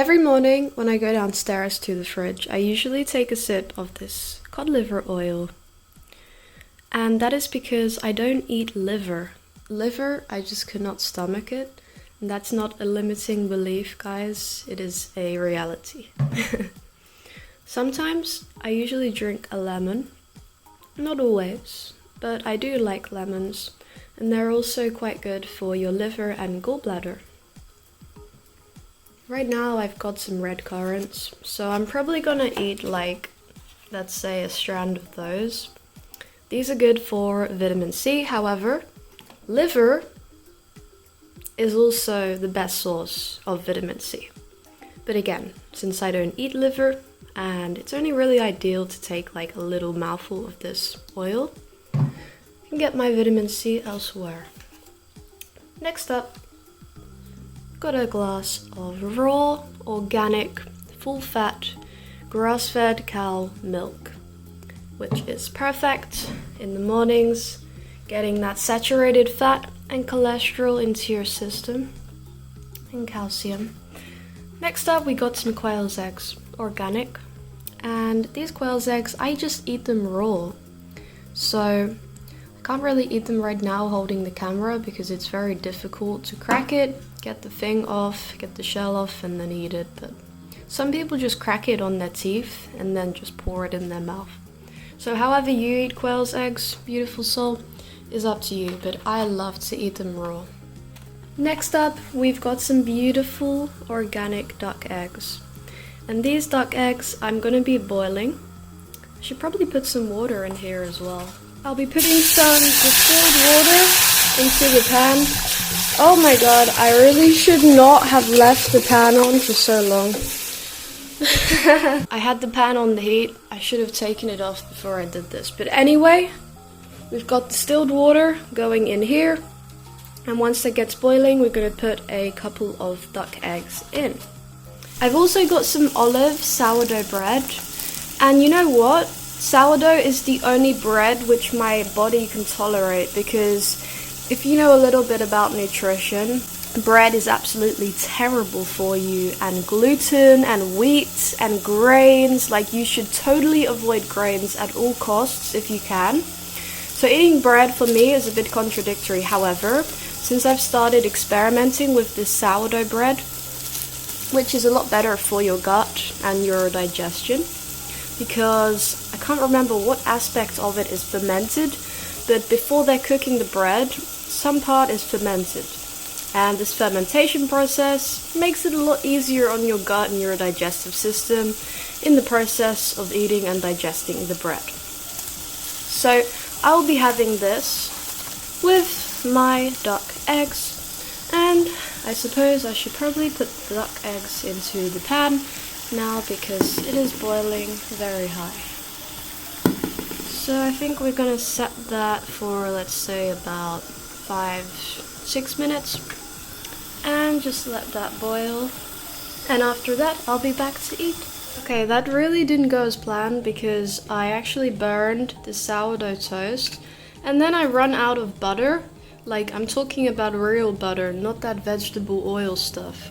Every morning when I go downstairs to the fridge, I usually take a sip of this cod liver oil. And that is because I don't eat liver. Liver, I just could not stomach it. And that's not a limiting belief, guys. It is a reality. Sometimes I usually drink a lemon. Not always, but I do like lemons. And they're also quite good for your liver and gallbladder. Right now I've got some red currants, so I'm probably gonna eat let's say a strand of those. These are good for vitamin C, however, liver is also the best source of vitamin C. But again, since I don't eat liver, and it's only really ideal to take a little mouthful of this oil, I can get my vitamin C elsewhere. Next up, got a glass of raw, organic, full-fat, grass-fed cow milk, which is perfect in the mornings, getting that saturated fat and cholesterol into your system, and calcium. Next up, we got some quail's eggs, organic, and these quail's eggs, I just eat them raw. So I can't really eat them right now holding the camera because it's very difficult to crack it, get the thing off, get the shell off, and then eat it. But some people just crack it on their teeth and then just pour it in their mouth. So however you eat quail's eggs, beautiful soul, is up to you, but I love to eat them raw. Next up, we've got some beautiful organic duck eggs. And these duck eggs I'm gonna be boiling. I should probably put some water in here as well. I'll be putting some distilled water into the pan. Oh my god, I really should not have left the pan on for so long. I had the pan on the heat. I should have taken it off before I did this. But anyway, we've got distilled water going in here. And once that gets boiling, we're going to put a couple of duck eggs in. I've also got some olive sourdough bread. And you know what? Sourdough is the only bread which my body can tolerate, because if you know a little bit about nutrition, bread is absolutely terrible for you, and gluten and wheat and grains, you should totally avoid grains at all costs if you can. So eating bread for me is a bit contradictory. However, since I've started experimenting with this sourdough bread, which is a lot better for your gut and your digestion, because I can't remember what aspect of it is fermented, but before they're cooking the bread, some part is fermented. And this fermentation process makes it a lot easier on your gut and your digestive system in the process of eating and digesting the bread. So I'll be having this with my duck eggs, and I suppose I should probably put the duck eggs into the pan now because it is boiling very high. So I think we're gonna set that for, let's say, about 5-6 minutes, and just let that boil, and after that I'll be back to eat. Okay, that really didn't go as planned because I actually burned the sourdough toast, and then I run out of butter. I'm talking about real butter, not that vegetable oil stuff.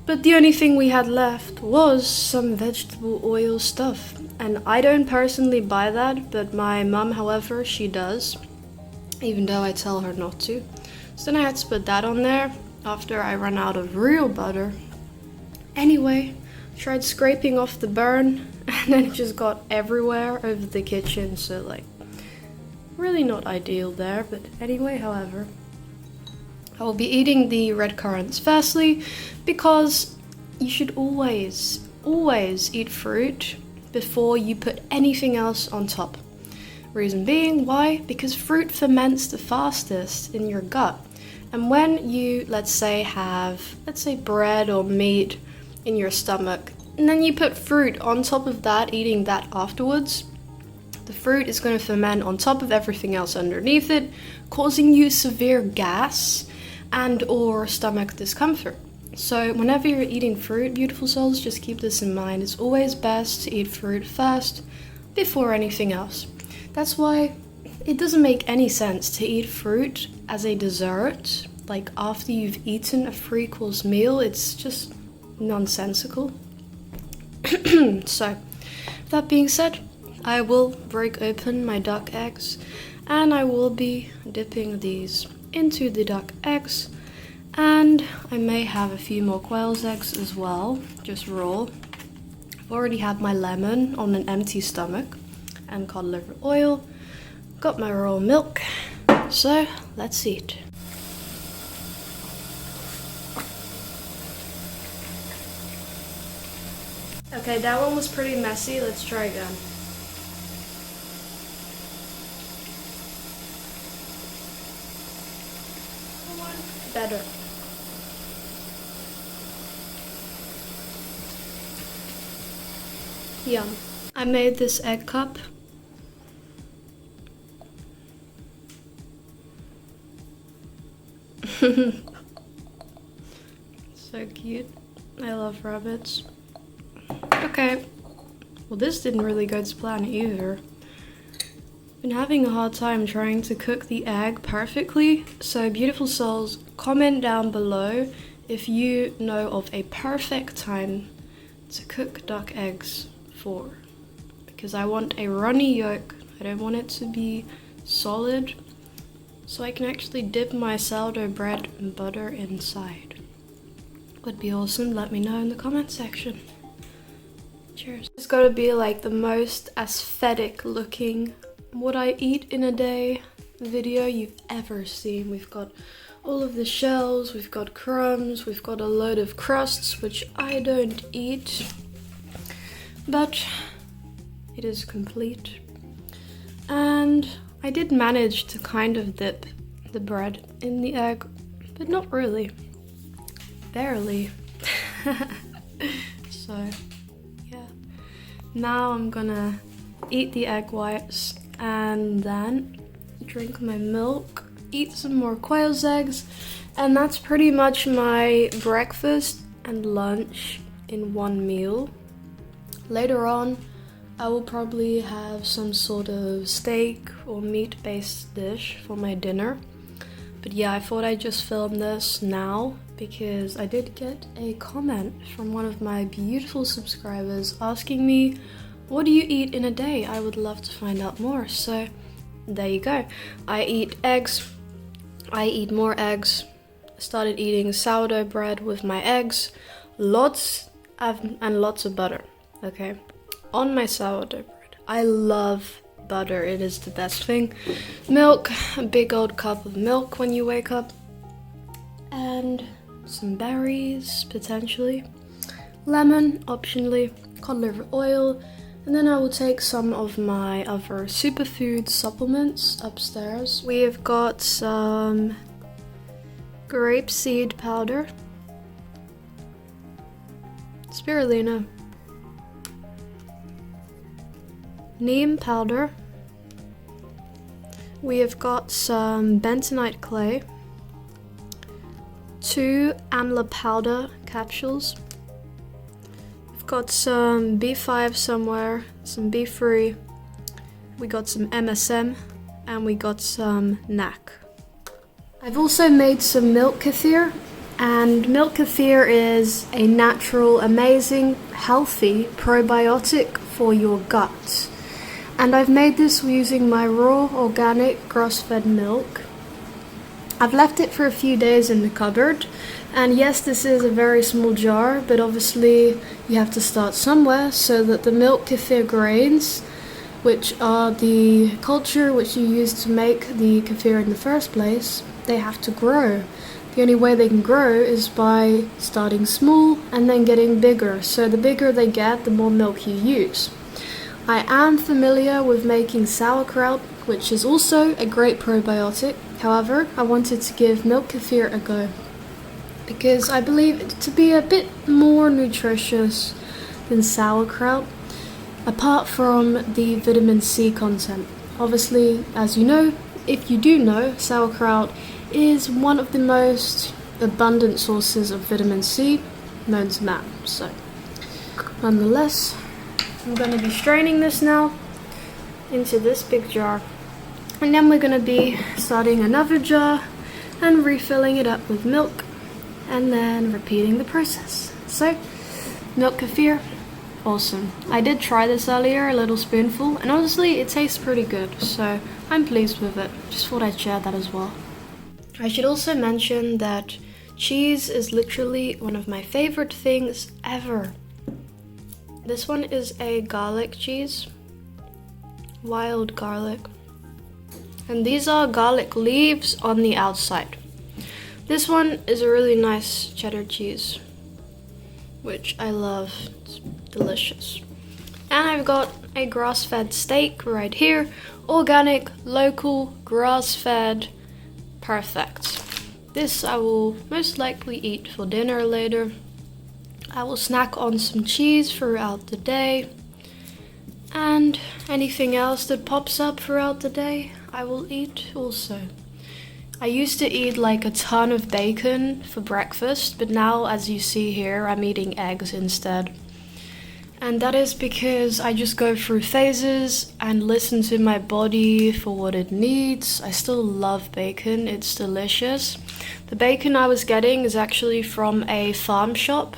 But the only thing we had left was some vegetable oil stuff, and I don't personally buy that, but my mum, however, she does, even though I tell her not to. So then I had to put that on there after I ran out of real butter. Anyway, tried scraping off the burn, and then it just got everywhere over the kitchen, so really not ideal there. But anyway, however, I will be eating the red currants firstly, because you should always eat fruit before you put anything else on top. Reason being, why? Because fruit ferments the fastest in your gut. And when you, let's say, have bread or meat in your stomach, and then you put fruit on top of that, eating that afterwards, the fruit is going to ferment on top of everything else underneath it, causing you severe gas and or stomach discomfort. So whenever you're eating fruit, beautiful souls, just keep this in mind. It's always best to eat fruit first before anything else. That's why it doesn't make any sense to eat fruit as a dessert, after you've eaten a 3-course meal. It's just nonsensical. So, that being said, I will break open my duck eggs and I will be dipping these into the duck eggs, and I may have a few more quail's eggs as well, just raw. I've already had my lemon on an empty stomach and cod liver oil, got my raw milk, so let's eat. Okay, that one was pretty messy, let's try again. Better. Yum. I made this egg cup. So cute. I love rabbits. Okay. Well, this didn't really go to plan either. Been having a hard time trying to cook the egg perfectly, so beautiful souls, comment down below if you know of a perfect time to cook duck eggs for, because I want a runny yolk. I don't want it to be solid, so I can actually dip my sourdough bread and butter inside. Would be awesome. Let me know in the comment section. Cheers. It's gotta be like the most aesthetic looking what I eat in a day video you've ever seen. We've got all of the shells, we've got crumbs, we've got a load of crusts, which I don't eat, but it is complete. And I did manage to kind of dip the bread in the egg, but not really. Barely. So, yeah. Now I'm gonna eat the egg whites and then drink my milk, eat some more quail's eggs, and that's pretty much my breakfast and lunch in one meal. Later on, I will probably have some sort of steak or meat-based dish for my dinner. But yeah, I thought I'd just film this now because I did get a comment from one of my beautiful subscribers asking me, what do you eat in a day? I would love to find out more. So there you go. I eat eggs. I eat more eggs. Started eating sourdough bread with my eggs. Lots of butter. Okay. On my sourdough bread. I love butter. It is the best thing. Milk. A big old cup of milk when you wake up. And some berries, potentially. Lemon, optionally. Cod liver oil. And then I will take some of my other superfood supplements upstairs. We have got some grapeseed powder, spirulina, neem powder. We have got some bentonite clay, 2 amla powder capsules. Got some B5 somewhere, some B3, we got some MSM, and we got some NAC. I've also made some milk kefir, and milk kefir is a natural, amazing, healthy probiotic for your gut. And I've made this using my raw, organic, grass-fed milk. I've left it for a few days in the cupboard. And yes, this is a very small jar, but obviously you have to start somewhere, so that the milk kefir grains, which are the culture which you use to make the kefir in the first place, they have to grow. The only way they can grow is by starting small and then getting bigger. So the bigger they get, the more milk you use. I am familiar with making sauerkraut, which is also a great probiotic. However, I wanted to give milk kefir a go, because I believe it to be a bit more nutritious than sauerkraut, apart from the vitamin C content. Obviously, as you know, if you do know, sauerkraut is one of the most abundant sources of vitamin C known to man. So, nonetheless, I'm going to be straining this now into this big jar, and then we're going to be starting another jar and refilling it up with milk, and then repeating the process. So Milk kefir, awesome. I did try this earlier, a little spoonful, and honestly it tastes pretty good, so I'm pleased with it. Just thought I'd share that as well. I should also mention that cheese is literally one of my favorite things ever. This one is a garlic cheese, wild garlic, and these are garlic leaves on the outside. This one is a really nice cheddar cheese, which I love. It's delicious. And I've got a grass-fed steak right here, organic, local, grass-fed, perfect. This I will most likely eat for dinner later. I will snack on some cheese throughout the day, and anything else that pops up throughout the day, I will eat also. I used to eat like a ton of bacon for breakfast, but now, as you see here, I'm eating eggs instead. And that is because I just go through phases and listen to my body for what it needs. I still love bacon, it's delicious. The bacon I was getting is actually from a farm shop,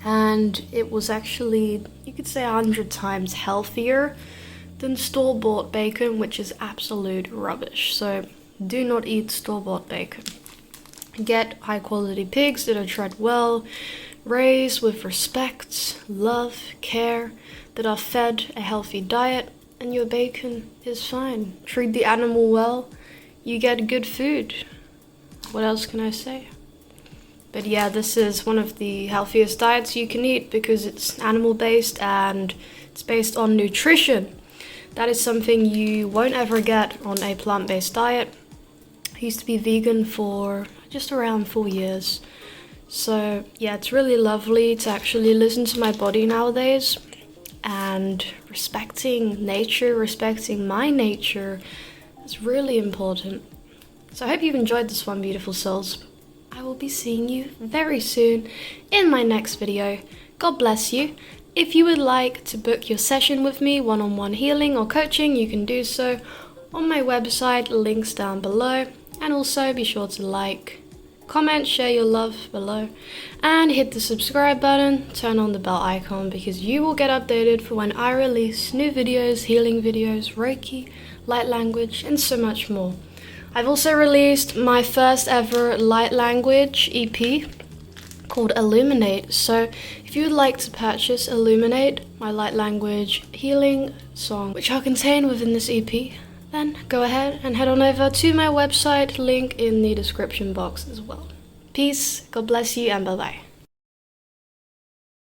and it was actually, you could say, 100 times healthier than store-bought bacon, which is absolute rubbish. So do not eat store-bought bacon. Get high-quality pigs that are treated well, raised with respect, love, care, that are fed a healthy diet, and your bacon is fine. Treat the animal well, you get good food. What else can I say? But yeah, this is one of the healthiest diets you can eat because it's animal-based and it's based on nutrition. That is something you won't ever get on a plant-based diet. I used to be vegan for just around 4 years. So yeah, it's really lovely to actually listen to my body nowadays, and respecting nature, respecting my nature is really important. So I hope you've enjoyed this one, beautiful souls. I will be seeing you very soon in my next video. God bless you. If you would like to book your session with me, one-on-one healing or coaching, you can do so on my website, links down below. And also be sure to like, comment, share your love below, and hit the subscribe button, turn on the bell icon, because you will get updated for when I release new videos, healing videos, Reiki, light language, and so much more. I've also released my first ever light language EP called Illuminate, so if you would like to purchase Illuminate, my light language healing song, which I'll contain within this EP, then go ahead and head on over to my website, link in the description box as well. Peace, God bless you, and bye-bye.